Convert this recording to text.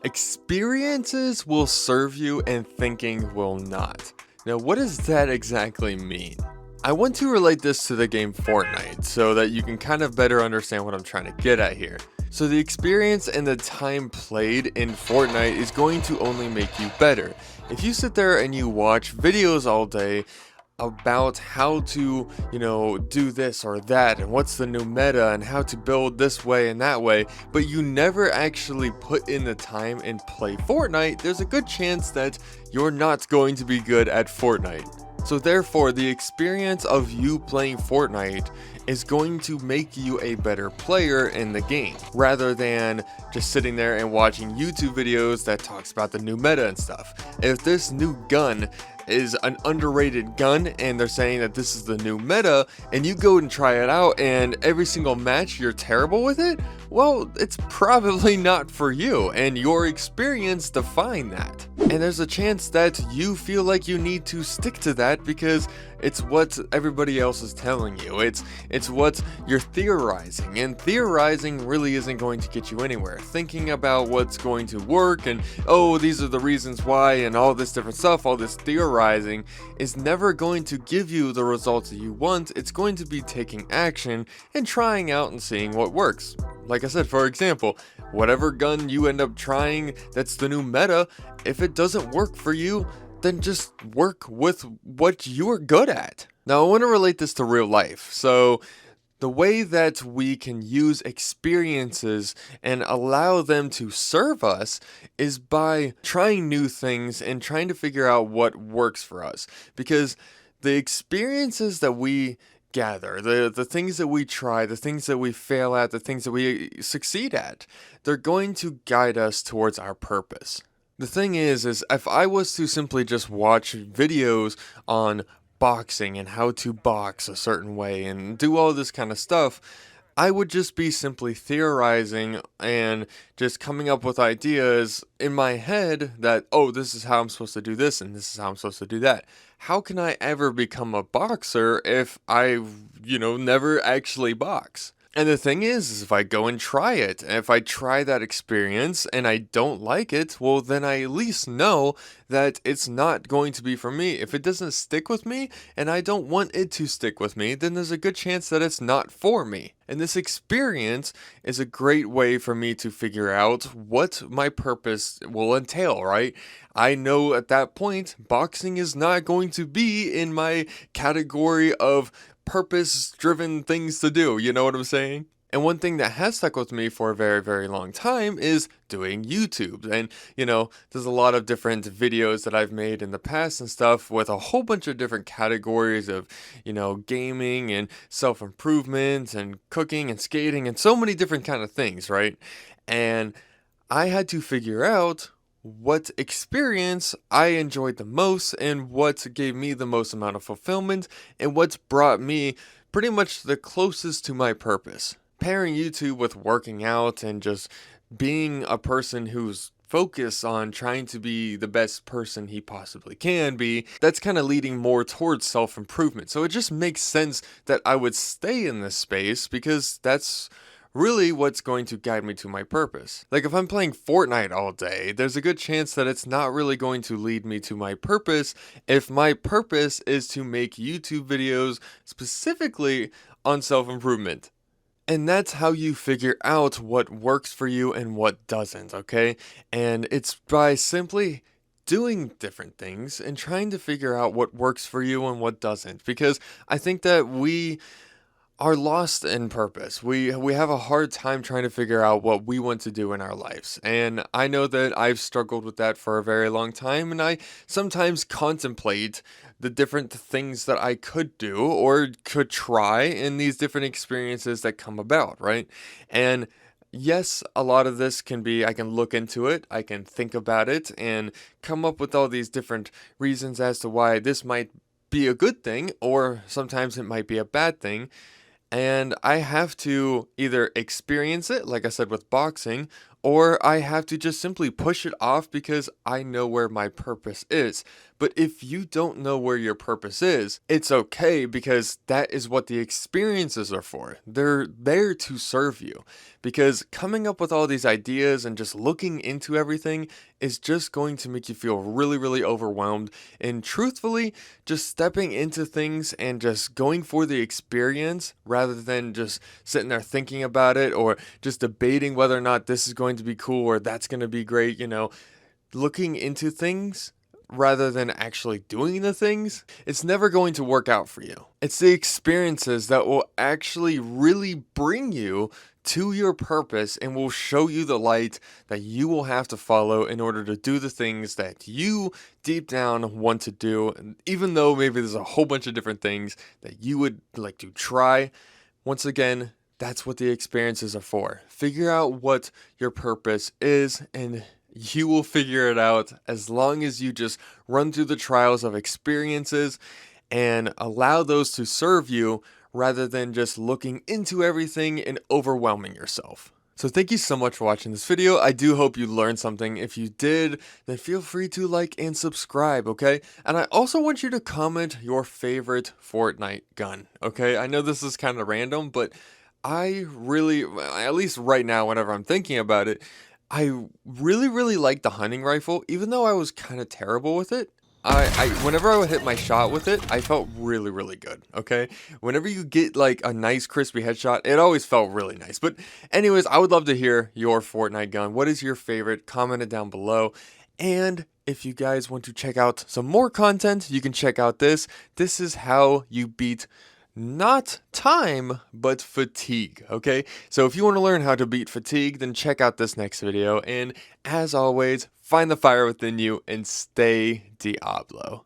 Experiences will serve you and thinking will not. Now, what does that exactly mean? I want to relate this to the game Fortnite so that you can kind of better understand what I'm trying to get at here. So the experience and the time played in Fortnite is going to only make you better. If you sit there and you watch videos all day about how to, do this or that and what's the new meta and how to build this way and that way, but you never actually put in the time and play Fortnite, there's a good chance that you're not going to be good at Fortnite. So therefore, the experience of you playing Fortnite is going to make you a better player in the game, rather than just sitting there and watching YouTube videos that talks about the new meta and stuff. If this new gun is an underrated gun and they're saying that this is the new meta and you go and try it out and every single match you're terrible with it, well, it's probably not for you, and your experience defined that. And there's a chance that you feel like you need to stick to that because it's what everybody else is telling you. It's what you're theorizing, and theorizing really isn't going to get you anywhere. Thinking about what's going to work and, oh, these are the reasons why and all this different stuff, all this theorizing is never going to give you the results that you want. It's going to be taking action and trying out and seeing what works. Like I said, for example, whatever gun you end up trying that's the new meta, if it doesn't work for you, then just work with what you're good at. Now, I want to relate this to real life. So the way that we can use experiences and allow them to serve us is by trying new things and trying to figure out what works for us. Because the experiences that we gather, the things that we try, the things that we fail at, the things that we succeed at, they're going to guide us towards our purpose. The thing is if I was to simply just watch videos on boxing and how to box a certain way and do all this kind of stuff, I would just be simply theorizing and just coming up with ideas in my head that, oh, this is how I'm supposed to do this and this is how I'm supposed to do that. How can I ever become a boxer if I, never actually box? And the thing is if I go and try it, and if I try that experience and I don't like it, well, then I at least know that it's not going to be for me. If it doesn't stick with me and I don't want it to stick with me, then there's a good chance that it's not for me. And this experience is a great way for me to figure out what my purpose will entail, right? I know at that point, boxing is not going to be in my category of purpose-driven things to do, you know what I'm saying? And one thing that has stuck with me for a very, very long time is doing YouTube. And, there's a lot of different videos that I've made in the past and stuff with a whole bunch of different categories of, gaming and self-improvement and cooking and skating and so many different kind of things, right? And I had to figure out what experience I enjoyed the most and what gave me the most amount of fulfillment and what's brought me pretty much the closest to my purpose. Pairing YouTube with working out and just being a person who's focused on trying to be the best person he possibly can be, that's kind of leading more towards self-improvement. So it just makes sense that I would stay in this space because that's really what's going to guide me to my purpose. Like if I'm playing Fortnite all day, there's a good chance that it's not really going to lead me to my purpose if my purpose is to make YouTube videos specifically on self-improvement. And that's how you figure out what works for you and what doesn't, okay? And it's by simply doing different things and trying to figure out what works for you and what doesn't. Because I think that we are lost in purpose. We have a hard time trying to figure out what we want to do in our lives. And I know that I've struggled with that for a very long time, and I sometimes contemplate the different things that I could do or could try in these different experiences that come about, right? And yes, a lot of this can be, I can look into it, I can think about it, and come up with all these different reasons as to why this might be a good thing, or sometimes it might be a bad thing. And I have to either experience it, like I said with boxing, or I have to just simply push it off because I know where my purpose is. But if you don't know where your purpose is, it's okay, because that is what the experiences are for. They're there to serve you. Because coming up with all these ideas and just looking into everything is just going to make you feel really, really overwhelmed. And truthfully, just stepping into things and just going for the experience rather than just sitting there thinking about it or just debating whether or not this is going to be cool or that's going to be great, looking into things rather than actually doing the things, it's never going to work out for you. It's the experiences that will actually really bring you to your purpose and will show you the light that you will have to follow in order to do the things that you deep down want to do. And even though maybe there's a whole bunch of different things that you would like to try, once again, that's what the experiences are for. Figure out what your purpose is, and you will figure it out as long as you just run through the trials of experiences and allow those to serve you rather than just looking into everything and overwhelming yourself. So thank you so much for watching this video. I do hope you learned something. If you did, then feel free to like and subscribe, okay? And I also want you to comment your favorite Fortnite gun, okay? I know this is kind of random, but I really, at least right now, whenever I'm thinking about it, I really, really like the hunting rifle, even though I was kind of terrible with it. Whenever I would hit my shot with it, I felt really, really good, okay? Whenever you get like a nice crispy headshot, it always felt really nice. But anyways, I would love to hear your Fortnite gun. What is your favorite? Comment it down below. And if you guys want to check out some more content, you can check out this. This is how you beat not time, but fatigue, okay? So if you want to learn how to beat fatigue, then check out this next video. And as always, find the fire within you and stay Diablo.